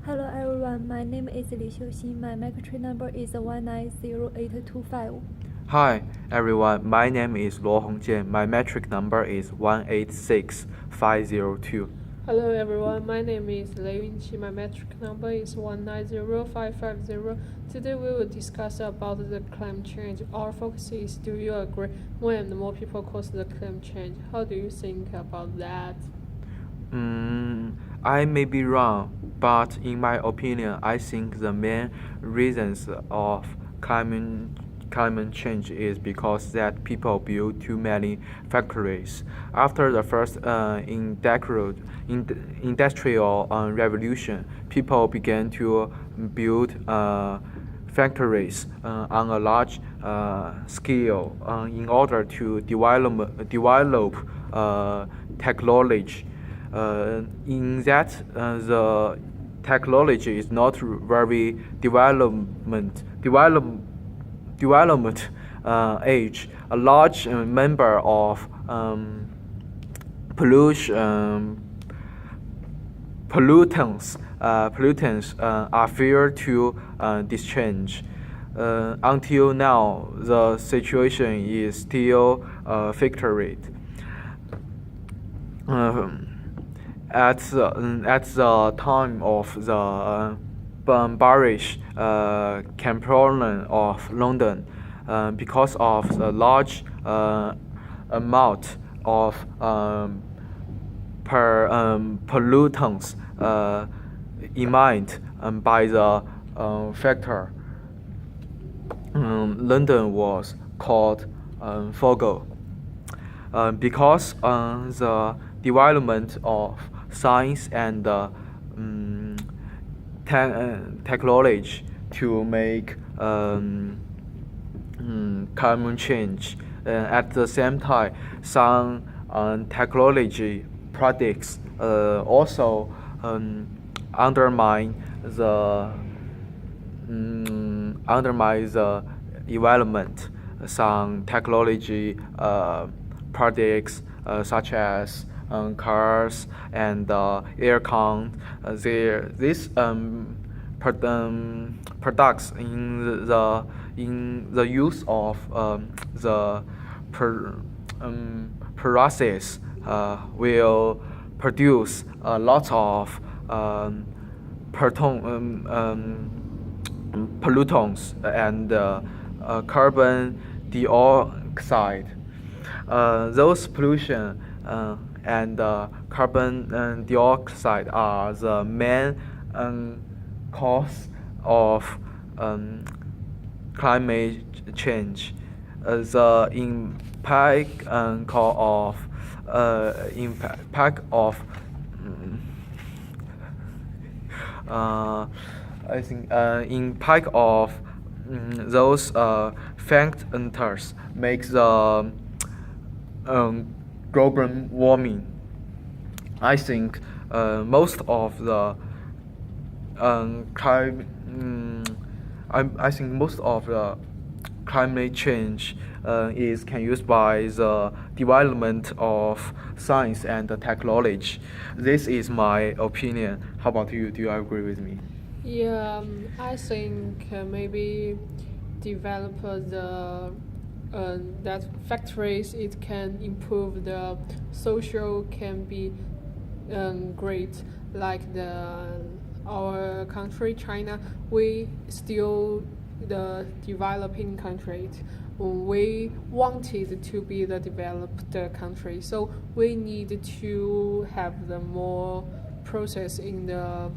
Hello everyone, my name is Li Xiuxin. My microtree number is 1908225. Hi everyone, my name is Luo Hongjian. My metric number is 186502. Hello everyone, my name is Lei Yunqi. My metric number is 1905550. Today we will discuss about the climate change. Our focus is, do you agree more and more people cause the climate change? How do you think about that? I may be wrong, but in my opinion, I think the main reasons of climate change is because that people build too many factories. After the first industrial revolution, people began to build factories on a large scale in order to develop technology. In that, the technology is not very development age. A large number of pollutants are feared to discharge. Until now, the situation is still factored. At the time of the bearish campaign of London, because of the large amount of pollutants emitted by the factor, London was called Fogel. Because the development of science and technology to make climate change. At the same time, some technology products also undermine the environment. Some technology products such as cars and aircon. These products in the use of the process will produce a lot of pollutants and carbon dioxide. Those pollution and carbon dioxide are the main cause of climate change. The impact impact of those factors makes the global warming. I think most of the I think most of the climate change can used by the development of science and technology. This is my opinion. How about you? Do you agree with me? Yeah, I think maybe develop that factories, it can improve the social, can be great. Like our country China, we still the developing country. We wanted to be the developed country, so we need to have the more process in the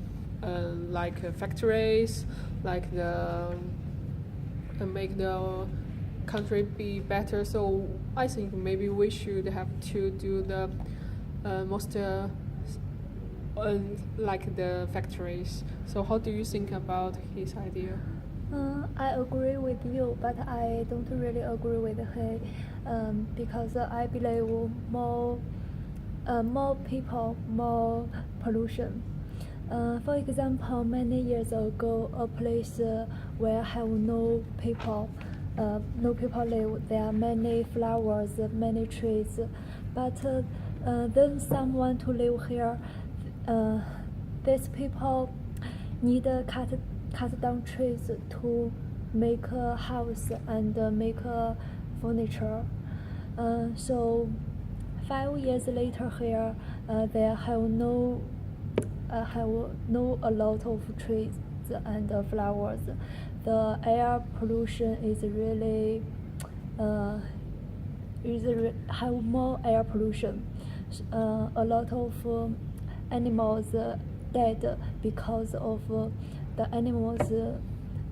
like factories, like the make the country be better. So I think maybe we should have to do the most like the factories. So how do you think about his idea? I agree with you, but I don't really agree with him because I believe more people, more pollution. For example, many years ago, a place where have no people live. There are many flowers, many trees, but then someone to live here. These people need cut down trees to make a house and make furniture. So 5 years later here, there have no a lot of trees and flowers. The air pollution is really have more air pollution. A lot of animals dead because of the animals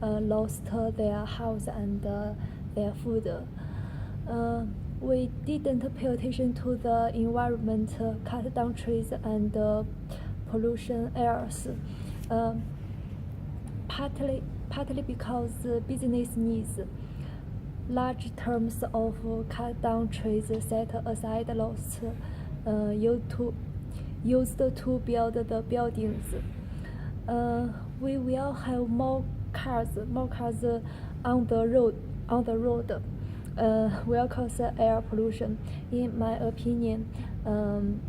lost their house and their food. We didn't pay attention to the environment, cut down trees and pollution airs. Partly because business needs. Large terms of cut down trees set aside lots used to build the buildings. We will have more cars on the road. Will cause air pollution. In my opinion,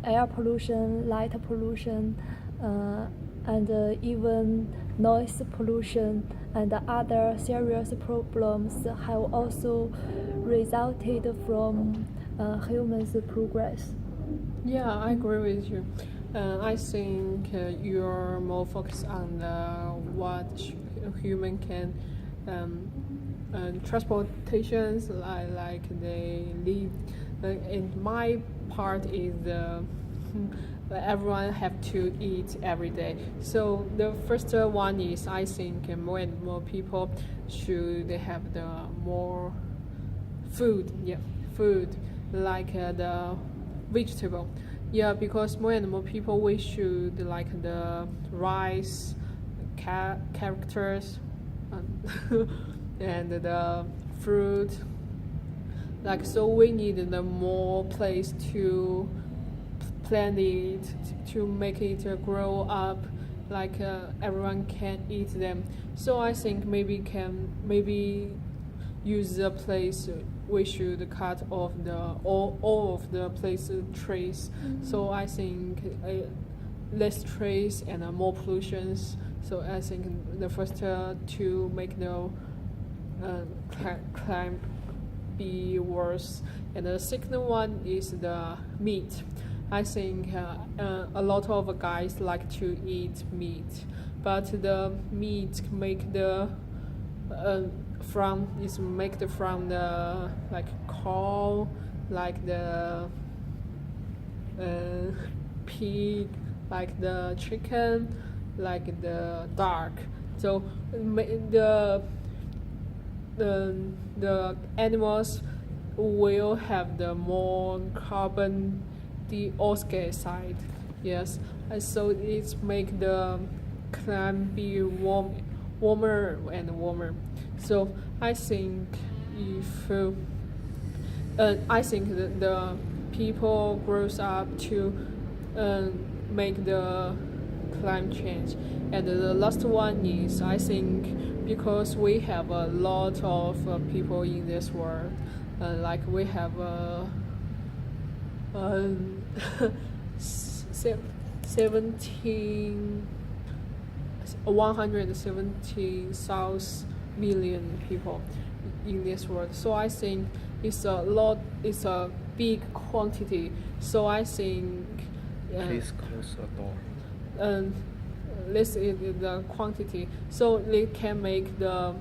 air pollution, light pollution, and even noise pollution and other serious problems have also resulted from humans' progress. Yeah, I agree with you. I think you're more focused on what human can transportations like they live. And my part is everyone have to eat every day. So the first one is I think more and more people should have the more food. Yeah, food like the vegetable. Yeah, because more and more people we should like the rice, characters, and the fruit. Like so, we need the more place to plant it to make it grow up. Like everyone can eat them. So I think maybe use the place we should cut off all of the place trees. So I think less trees and more pollutions. So I think the first to make the climate be worse, and the second one is the meat. I think a lot of guys like to eat meat, but the meat make the from the like cow, like the pig, like the chicken, like the duck. So the animals will have the more carbon dioxide. Yes, and so it make the climate be warmer and warmer. So I think if I think the people grows up to make the climate change. And the last one is I think because we have a lot of people in this world, like we have 170,000 million people in this world. So I think it's a big quantity. So I think Please close the door. this is the quantity. So they can make the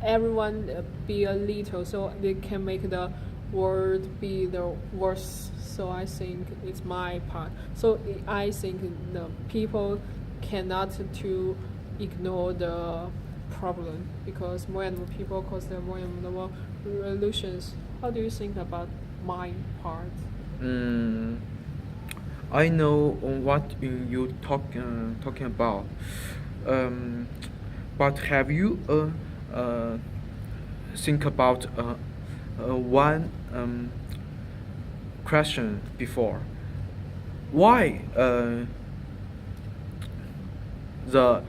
everyone be a little. So they can make the world be the worst. So I think it's my part. So I think the people cannot to ignore the problem because more and more people cause there more and more revolutions. How do you think about my part? I know what you talking about, but have you think about one question before? Why the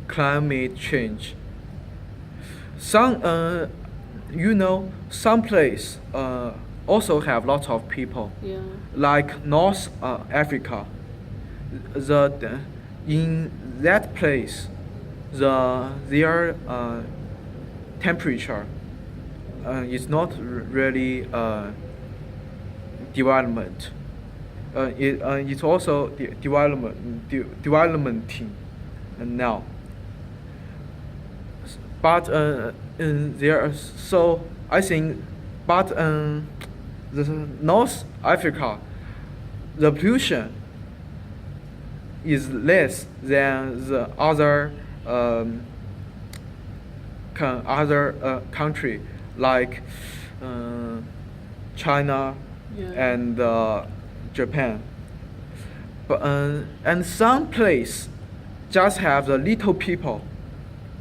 climate change? Some some place also have lots of people. Yeah. Like North Africa, in that place, their temperature is not really development. It's also developmenting now. But there are so I think, but the North Africa, the pollution is less than the other country like China Yeah. and Japan. But and some place just have the little people,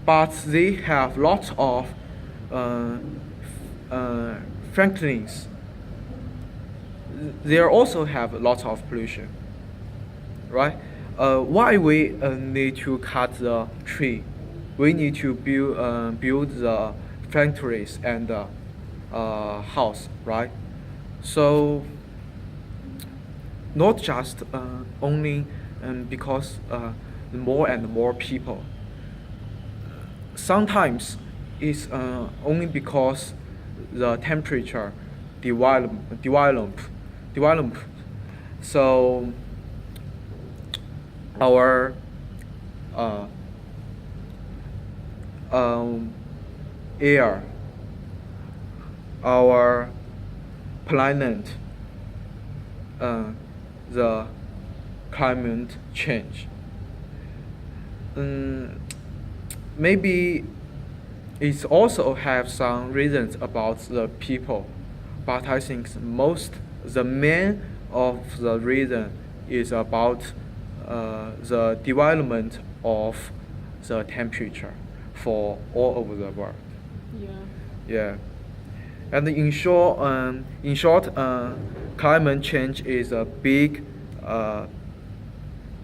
but they have lots of Franklins. They also have lots of pollution, right? Why we need to cut the tree? We need to build the factories and house, right? So not just only because more and more people. Sometimes it's only because the temperature develop. So our air, our planet, the climate change. Maybe it also have some reasons about the people, but I think the main of the reason is about the development of the temperature for all over the world. Yeah. Yeah, and in short, climate change is a big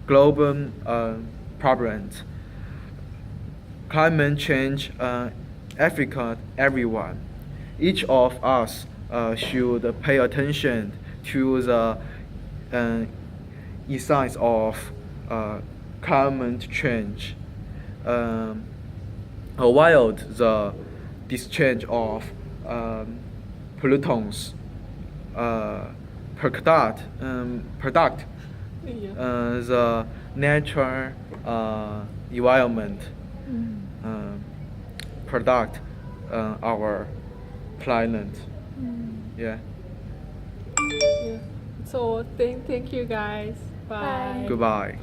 global problem. Climate change affects everyone. Each of us should pay attention to the signs of climate change. Avoid the discharge of pollutants, product Yeah. the natural environment, product our planet. Yeah. Yeah. So thank you guys. Bye. Bye. Goodbye.